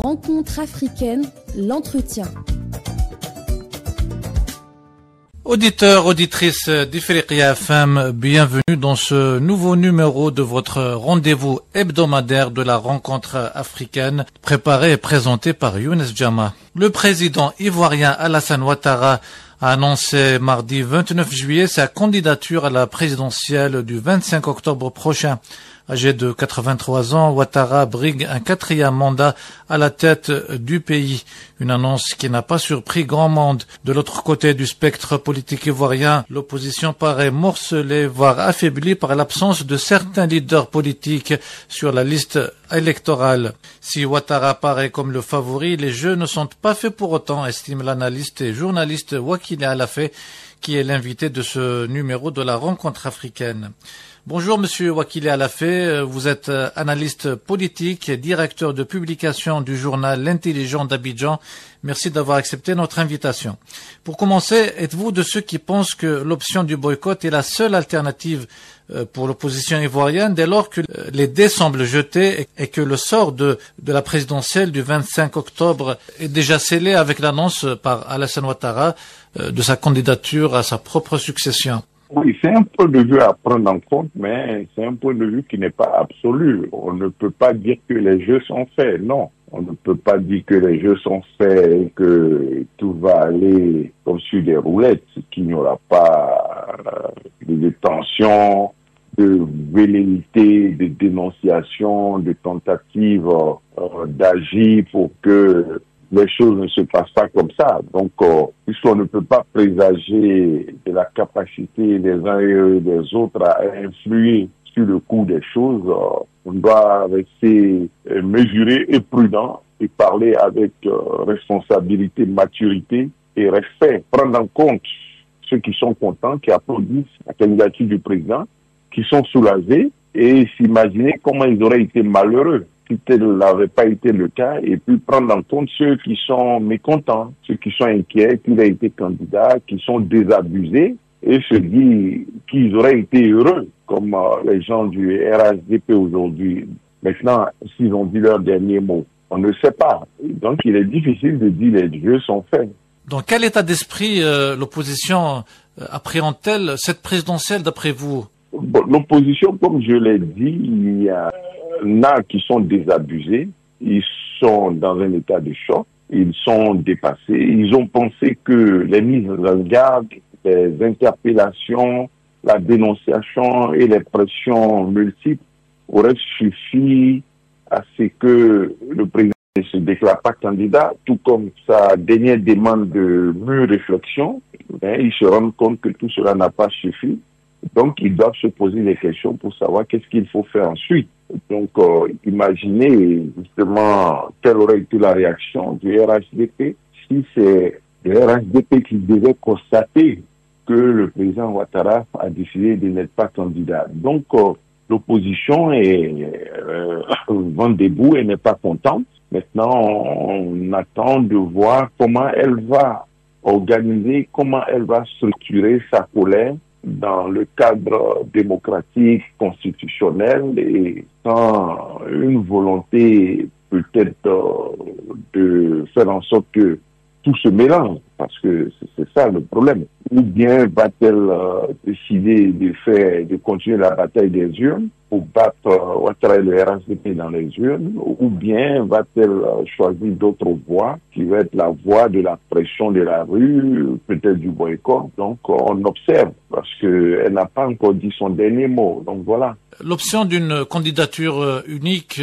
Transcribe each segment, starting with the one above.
Rencontre africaine, l'entretien. Auditeurs, auditrices d'Ifriqiya FM, bienvenue dans ce nouveau numéro de votre rendez-vous hebdomadaire de la rencontre africaine, préparé et présenté par Younes Djama. Le président ivoirien Alassane Ouattara a annoncé mardi 29 juillet sa candidature à la présidentielle du 25 octobre prochain. Âgé de 83 ans, Ouattara brigue un 4e mandat à la tête du pays. Une annonce qui n'a pas surpris grand monde. De l'autre côté du spectre politique ivoirien, l'opposition paraît morcelée, voire affaiblie par l'absence de certains leaders politiques sur la liste électorale. Si Ouattara paraît comme le favori, les jeux ne sont pas faits pour autant, estime l'analyste et journaliste Wakile Alafé, qui est l'invité de ce numéro de la rencontre africaine. Bonjour Monsieur Wakile Alafé, vous êtes analyste politique et directeur de publication du journal L'Intelligent d'Abidjan. Merci d'avoir accepté notre invitation. Pour commencer, êtes-vous de ceux qui pensent que l'option du boycott est la seule alternative pour l'opposition ivoirienne dès lors que les dés semblent jetés et que le sort de la présidentielle du 25 octobre est déjà scellé avec l'annonce par Alassane Ouattara de sa candidature à sa propre succession? Oui, c'est un point de vue à prendre en compte, mais c'est un point de vue qui n'est pas absolu. On ne peut pas dire que les jeux sont faits, non. On ne peut pas dire que les jeux sont faits et que tout va aller comme sur des roulettes, qu'il n'y aura pas de tension, de velléité, de dénonciation, de tentative d'agir pour que les choses ne se passent pas comme ça. Donc, puisqu'on ne peut pas présager de la capacité des uns et des autres à influer sur le cours des choses, on doit rester mesuré et prudent et parler avec responsabilité, maturité et respect. Prendre en compte ceux qui sont contents, qui applaudissent la candidature du président, qui sont soulagés et s'imaginer comment ils auraient été malheureux si tel n'avait pas été le cas, et puis prendre en compte ceux qui sont mécontents, ceux qui sont inquiets qu'il ait été candidat, qui sont désabusés, et se dire qu'ils auraient été heureux, comme les gens du RHDP aujourd'hui. Maintenant, s'ils ont dit leur dernier mot, on ne sait pas. Donc, il est difficile de dire les jeux sont faits. Dans quel état d'esprit l'opposition appréhende-t-elle cette présidentielle d'après vous? Bon, l'opposition, comme je l'ai dit, il y a qui sont désabusés, ils sont dans un état de choc, ils sont dépassés, ils ont pensé que les mises en garde, les interpellations, la dénonciation et les pressions multiples auraient suffi à ce que le président ne se déclare pas candidat, tout comme sa dernière demande de mûre réflexion. Ils se rendent compte que tout cela n'a pas suffi. Donc, ils doivent se poser des questions pour savoir qu'est-ce qu'il faut faire ensuite. Donc, imaginez justement quelle aurait été la réaction du RHDP si c'est le RHDP qui devait constater que le président Ouattara a décidé de n'être pas candidat. Donc, l'opposition est vent debout et n'est pas contente. Maintenant, on attend de voir comment elle va organiser, comment elle va structurer sa colère dans le cadre démocratique, constitutionnel et sans une volonté peut-être de faire en sorte que tout se mélange, parce que c'est ça le problème. Ou bien va-t-elle décider de continuer la bataille des urnes pour battre Ouattara et le RHDP dans les urnes, ou bien va-t-elle choisir d'autres voies, qui va être la voie de la pression de la rue, peut-être du boycott. Donc on observe, parce qu'elle n'a pas encore dit son dernier mot. Donc voilà. L'option d'une candidature unique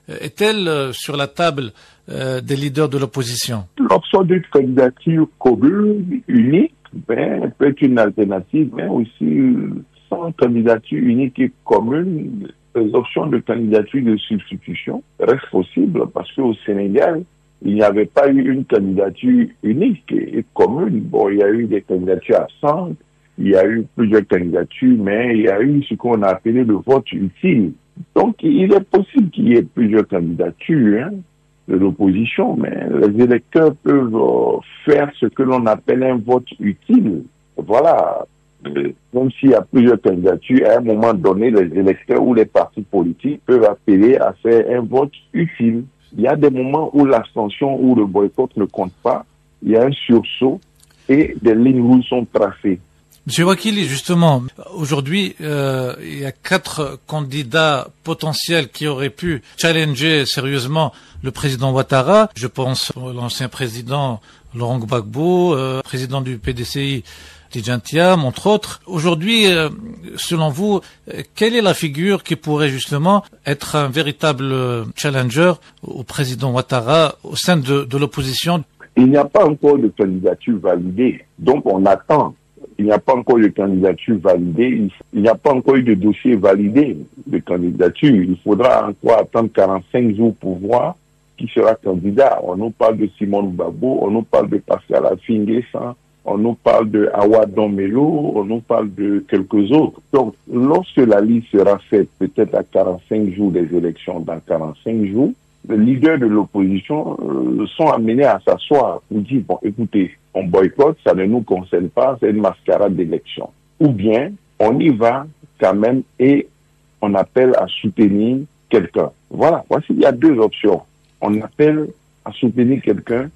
est-elle sur la table des leaders de l'opposition? L'option d'une candidature commune, unique, peut être une alternative, mais aussi sans candidature unique et commune, les options de candidature de substitution restent possibles parce qu'au Sénégal, il n'y avait pas eu une candidature unique et commune. Bon, il y a eu des candidatures absentes, il y a eu plusieurs candidatures, mais il y a eu ce qu'on a appelé le vote utile. Donc, il est possible qu'il y ait plusieurs candidatures de l'opposition, mais les électeurs peuvent faire ce que l'on appelle un vote utile. Voilà. Même s'il y a plusieurs candidatures, à un moment donné, les électeurs ou les partis politiques peuvent appeler à faire un vote utile. Il y a des moments où l'abstention ou le boycott ne compte pas. Il y a un sursaut et des lignes rouges sont tracées. Monsieur Wakili, justement, aujourd'hui, il y a 4 candidats potentiels qui auraient pu challenger sérieusement le président Ouattara. Je pense à l'ancien président Laurent Gbagbo, président du PDCI Tidjane Thiam, entre autres. Aujourd'hui, selon vous, quelle est la figure qui pourrait justement être un véritable challenger au président Ouattara au sein de l'opposition? Il n'y a pas encore de candidature validée, donc on attend. Il n'y a pas encore de candidature validée, il n'y a pas encore eu de dossier validé de candidature. Il faudra encore attendre 45 jours pour voir qui sera candidat. On nous parle de Simone Gbagbo, on nous parle de Pascal Affi-N'Guessan, on nous parle de Awa Don-Melo, on nous parle de quelques autres. Donc, lorsque la liste sera faite, peut-être à 45 jours des élections, dans 45 jours, les leaders de l'opposition sont amenés à s'asseoir pour dire, bon, écoutez, on boycotte, ça ne nous concerne pas, c'est une mascarade d'élection. Ou bien, on y va quand même et on appelle à soutenir quelqu'un. Voilà, voici, il y a 2 options. On appelle à soutenir quelqu'un,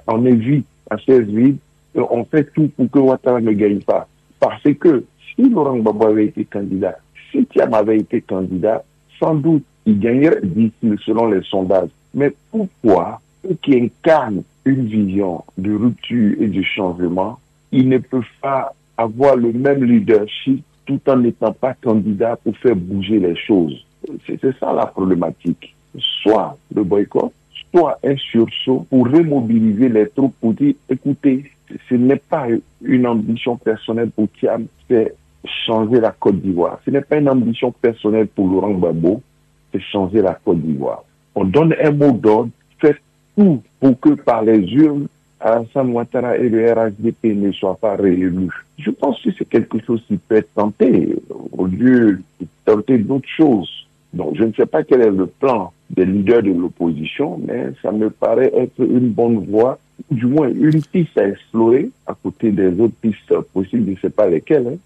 on évite à chaise vide, on fait tout pour que Ouattara ne gagne pas. Parce que si Laurent Gbagbo avait été candidat, si Thiam avait été candidat, sans doute il gagnerait 10 selon les sondages. Mais pourquoi ceux qui incarnent une vision de rupture et de changement, ils ne peuvent pas avoir le même leadership tout en n'étant pas candidat pour faire bouger les choses? C'est ça la problématique. Soit le boycott, soit un sursaut pour remobiliser les troupes pour dire, écoutez, ce n'est pas une ambition personnelle pour Thiam, c'est changer la Côte d'Ivoire. Ce n'est pas une ambition personnelle pour Laurent Gbagbo, c'est changer la Côte d'Ivoire. On donne un mot d'ordre, faites tout pour que par les urnes, Alassane Ouattara et le RHDP ne soient pas réélus. Je pense que c'est quelque chose qui peut être tenté, au lieu de tenter d'autres choses. Donc je ne sais pas quel est le plan des leaders de l'opposition, mais ça me paraît être une bonne voie, du moins une piste à explorer à côté des autres pistes possibles, je ne sais pas lesquelles.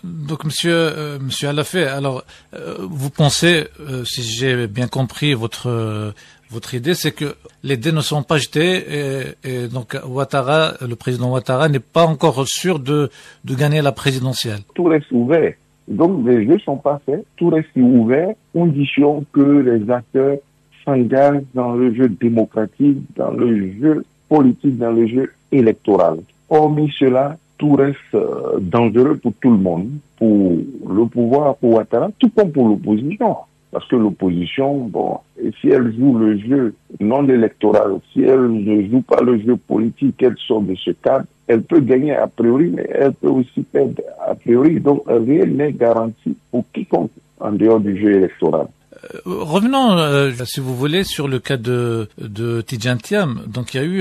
Donc, monsieur Alafé, alors, vous pensez, si j'ai bien compris votre idée, c'est que les dés ne sont pas jetés et donc Ouattara, le président Ouattara n'est pas encore sûr de gagner la présidentielle. Tout reste ouvert. Donc, les jeux sont pas faits. Tout reste ouvert, condition que les acteurs s'engagent dans le jeu démocratique, dans le jeu politique, dans le jeu électoral. Hormis cela, tout reste dangereux pour tout le monde, pour le pouvoir, pour Ouattara, tout comme pour l'opposition. Parce que l'opposition, bon, si elle joue le jeu non électoral, si elle ne joue pas le jeu politique, elle sort de ce cadre, elle peut gagner a priori, mais elle peut aussi perdre a priori. Donc, rien n'est garanti pour quiconque en dehors du jeu électoral. Revenons, si vous voulez, sur le cas de Tidjane Thiam. Donc, il y a eu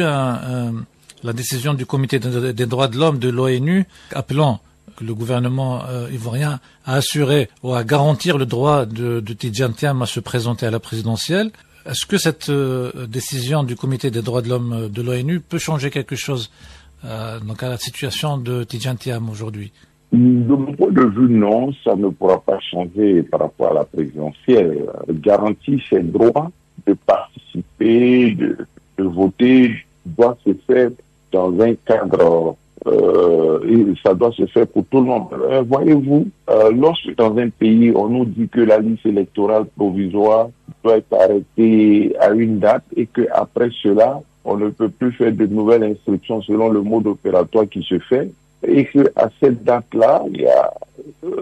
la décision du Comité des droits de l'homme de l'ONU appelant le gouvernement ivoirien à assurer ou à garantir le droit de Tidjane Thiam à se présenter à la présidentielle. Est-ce que cette décision du Comité des droits de l'homme de l'ONU peut changer quelque chose donc à la situation de Tidjane Thiam aujourd'hui? De mon point de vue, non, ça ne pourra pas changer par rapport à la présidentielle. Garantir ses droits de participer, de voter, doit se faire dans un cadre, et ça doit se faire pour tout le monde. Voyez-vous, lorsque dans un pays, on nous dit que la liste électorale provisoire doit être arrêtée à une date et qu'après cela, on ne peut plus faire de nouvelles instructions selon le mode opératoire qui se fait, et qu'à cette date-là, il y a,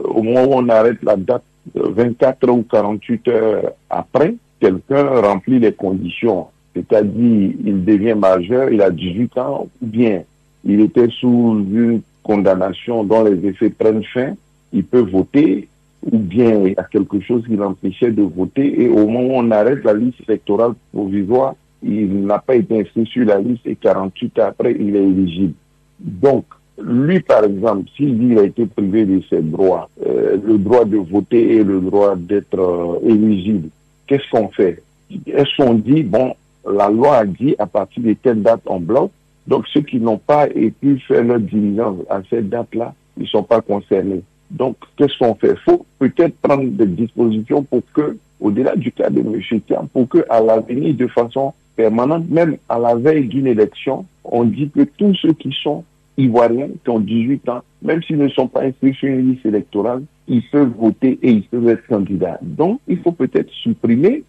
au moment où on arrête la date, 24 ou 48 heures après, quelqu'un remplit les conditions. C'est-à-dire, il devient majeur, il a 18 ans, ou bien il était sous une condamnation dont les effets prennent fin, il peut voter, ou bien il y a quelque chose qui l'empêchait de voter, et au moment où on arrête la liste électorale provisoire, il n'a pas été inscrit sur la liste et 48 heures après, il est éligible. Donc, lui, par exemple, s'il dit qu'il a été privé de ses droits, le droit de voter et le droit d'être éligible, qu'est-ce qu'on fait? Est-ce qu'on dit, bon, la loi a dit à partir de telle date on bloque, donc ceux qui n'ont pas pu faire leur diligence à cette date-là, ils ne sont pas concernés. Donc, qu'est-ce qu'on fait? Il faut peut-être prendre des dispositions pour que au-delà du cas de M. Thiam, pour qu'à l'avenir, de façon permanente, même à la veille d'une élection, on dit que tous ceux qui sont Ivoiriens, qui ont 18 ans, même s'ils ne sont pas inscrits sur une liste électorale, ils peuvent voter et ils peuvent être candidats. Donc, il faut peut-être supprimer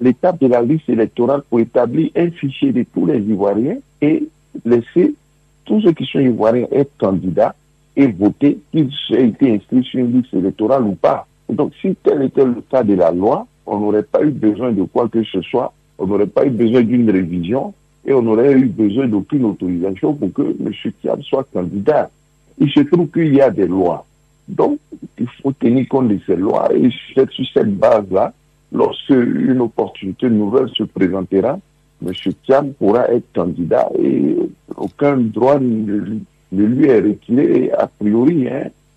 l'étape de la liste électorale pour établir un fichier de tous les Ivoiriens et laisser tous ceux qui sont Ivoiriens être candidats et voter, qu'ils aient été inscrits sur une liste électorale ou pas. Donc, si tel était le cas de la loi, on n'aurait pas eu besoin de quoi que ce soit, on n'aurait pas eu besoin d'une révision et on n'aurait eu besoin d'aucune autorisation pour que M. Thiam soit candidat. Il se trouve qu'il y a des lois. Donc, il faut tenir compte de ces lois et sur cette base-là, lorsque une opportunité nouvelle se présentera, M. Thiam pourra être candidat et aucun droit ne lui est retiré a priori,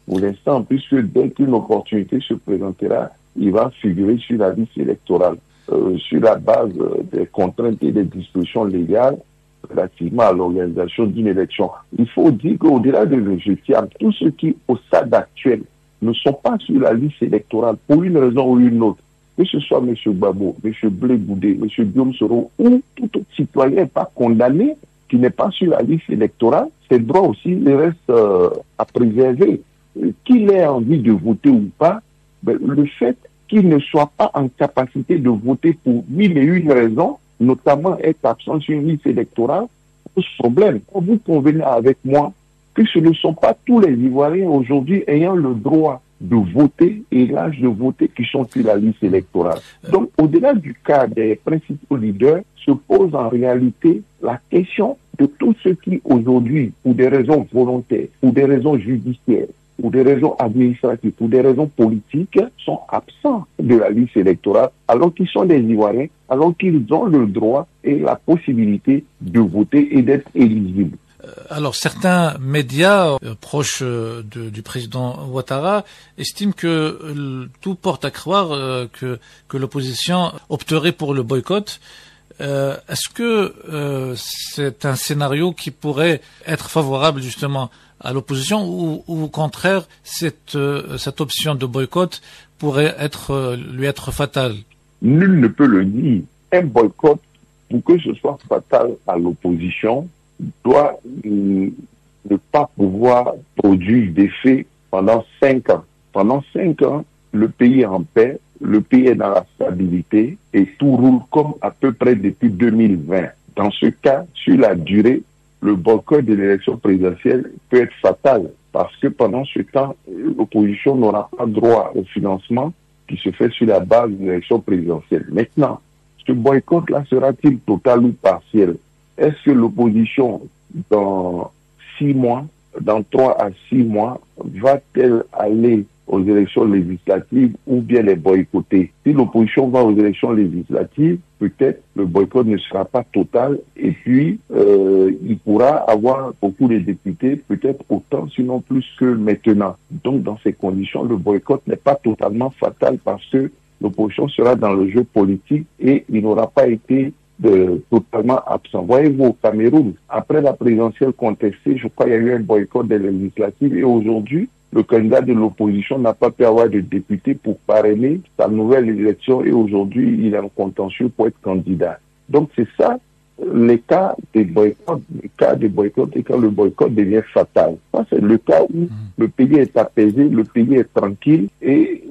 pour l'instant, puisque dès qu'une opportunité se présentera, il va figurer sur la liste électorale, sur la base des contraintes et des dispositions légales relativement à l'organisation d'une élection. Il faut dire qu'au-delà de M. Thiam, tous ceux qui, au stade actuel, ne sont pas sur la liste électorale pour une raison ou une autre, que ce soit M. Gbagbo, M. Blé Goudé, M. Guillaume Soro ou tout autre citoyen pas condamné qui n'est pas sur la liste électorale, ses droits aussi restent à préserver. Qu'il ait envie de voter ou pas, le fait qu'il ne soit pas en capacité de voter pour mille et une raisons, notamment être absent sur une liste électorale, pose problème. Vous convenez avec moi que ce ne sont pas tous les Ivoiriens aujourd'hui ayant le droit de voter et l'âge de voter qui sont sur la liste électorale. Donc, au-delà du cas des principaux leaders, se pose en réalité la question de tous ceux qui aujourd'hui, pour des raisons volontaires, pour des raisons judiciaires, pour des raisons administratives, pour des raisons politiques, sont absents de la liste électorale, alors qu'ils sont des Ivoiriens, alors qu'ils ont le droit et la possibilité de voter et d'être éligibles. Alors, certains médias proches du président Ouattara estiment que tout porte à croire que l'opposition opterait pour le boycott. Est-ce que c'est un scénario qui pourrait être favorable justement à l'opposition ou au contraire cette option de boycott pourrait lui être fatale? Nul ne peut le dire. Un boycott, pour que ce soit fatal à l'opposition, doit ne pas pouvoir produire d'effet pendant 5 ans. Pendant 5 ans, le pays est en paix, le pays est dans la stabilité et tout roule comme à peu près depuis 2020. Dans ce cas, sur la durée, le boycott de l'élection présidentielle peut être fatal parce que pendant ce temps, l'opposition n'aura pas droit au financement qui se fait sur la base de l'élection présidentielle. Maintenant, ce boycott-là sera-t-il total ou partiel? Est-ce que l'opposition, dans 6 mois, dans 3 à 6 mois, va-t-elle aller aux élections législatives ou bien les boycotter? Si l'opposition va aux élections législatives, peut-être le boycott ne sera pas total et puis il pourra avoir beaucoup de députés, peut-être autant, sinon plus que maintenant. Donc dans ces conditions, le boycott n'est pas totalement fatal parce que l'opposition sera dans le jeu politique et il n'aura pas été totalement absent. Voyez-vous, au Cameroun, après la présidentielle contestée, je crois qu'il y a eu un boycott des législatives et aujourd'hui, le candidat de l'opposition n'a pas pu avoir de député pour parrainer sa nouvelle élection et aujourd'hui, il est en contentieux pour être candidat. Donc c'est ça, les cas des boycotts, et quand le boycott devient fatal. Ça, c'est le cas où le pays est apaisé, le pays est tranquille et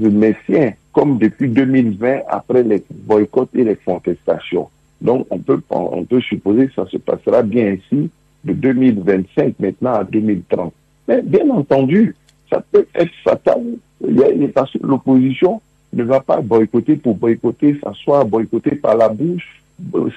se maintient comme depuis 2020 après les boycotts et les contestations. Donc on peut supposer que ça se passera bien ainsi de 2025 maintenant à 2030. Mais bien entendu, ça peut être fatal. Parce que l'opposition ne va pas boycotter pour boycotter, s'asseoir boycotter par la bouche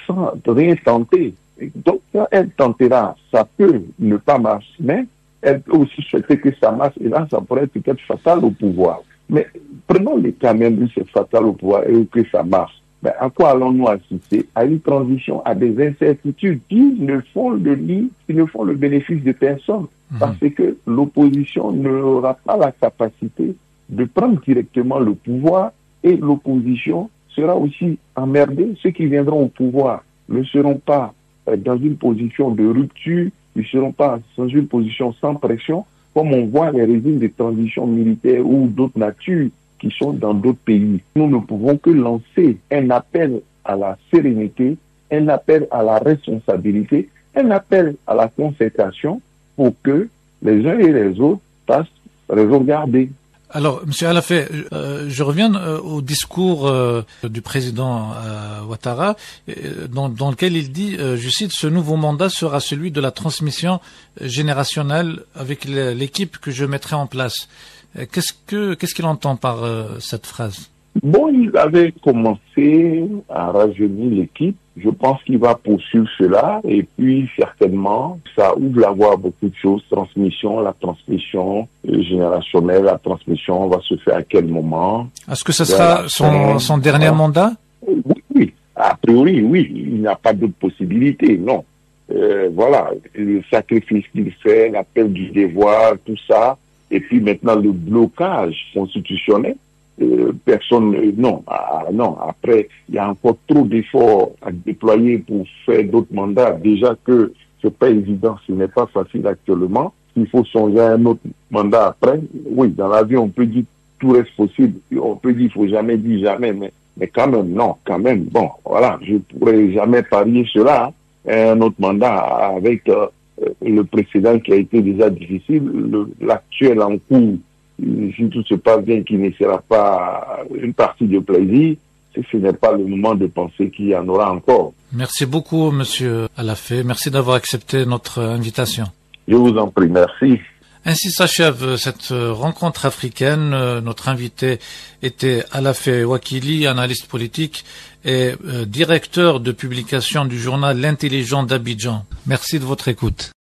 sans rien tenter. Donc quand elle tentera, ça peut ne pas marcher, mais elle peut aussi souhaiter que ça marche et là ça pourrait être peut-être fatal au pouvoir. Mais prenons les cas même où c'est fatal au pouvoir et que ça marche. Ben, à quoi allons-nous assister? À une transition, à des incertitudes qui ne font le bénéfice de personne. Parce que l'opposition n'aura pas la capacité de prendre directement le pouvoir et l'opposition sera aussi emmerdée. Ceux qui viendront au pouvoir ne seront pas dans une position de rupture, ils ne seront pas dans une position sans pression, comme on voit les régimes de transition militaire ou d'autres natures qui sont dans d'autres pays. Nous ne pouvons que lancer un appel à la sérénité, un appel à la responsabilité, un appel à la concertation pour que les uns et les autres passent regarder. Alors, M. Alafé, je reviens au discours du président Ouattara, dans lequel il dit, je cite, « Ce nouveau mandat sera celui de la transmission générationnelle avec l'équipe que je mettrai en place ». Qu'est-ce qu'il entend par cette phrase? Bon, il avait commencé à rajeunir l'équipe. Je pense qu'il va poursuivre cela et puis certainement, ça ouvre la voie à beaucoup de choses. La transmission générationnelle, la transmission va se faire à quel moment? Est-ce que ce sera son dernier mandat? Oui. A priori, oui. Il n'y a pas d'autre possibilité, non. Voilà, le sacrifice qu'il fait, l'appel du devoir, tout ça. Et puis maintenant, le blocage constitutionnel. Non. Après, il y a encore trop d'efforts à déployer pour faire d'autres mandats. Déjà que c'est pas évident, ce n'est pas facile actuellement. Il faut songer à un autre mandat après. Oui, dans la vie, on peut dire tout reste possible. On peut dire, il faut jamais dire jamais, mais quand même, non, quand même. Bon, voilà, je pourrais jamais parier cela, un autre mandat avec le précédent qui a été déjà difficile, l'actuel en cours. Si tout se passe bien, qui ne sera pas une partie de plaisir, ce n'est pas le moment de penser qu'il y en aura encore. Merci beaucoup, Monsieur Alafé. Merci d'avoir accepté notre invitation. Je vous en prie, merci. Ainsi s'achève cette rencontre africaine. Notre invité était Alafé Wakili, analyste politique et directeur de publication du journal L'Intelligent d'Abidjan. Merci de votre écoute.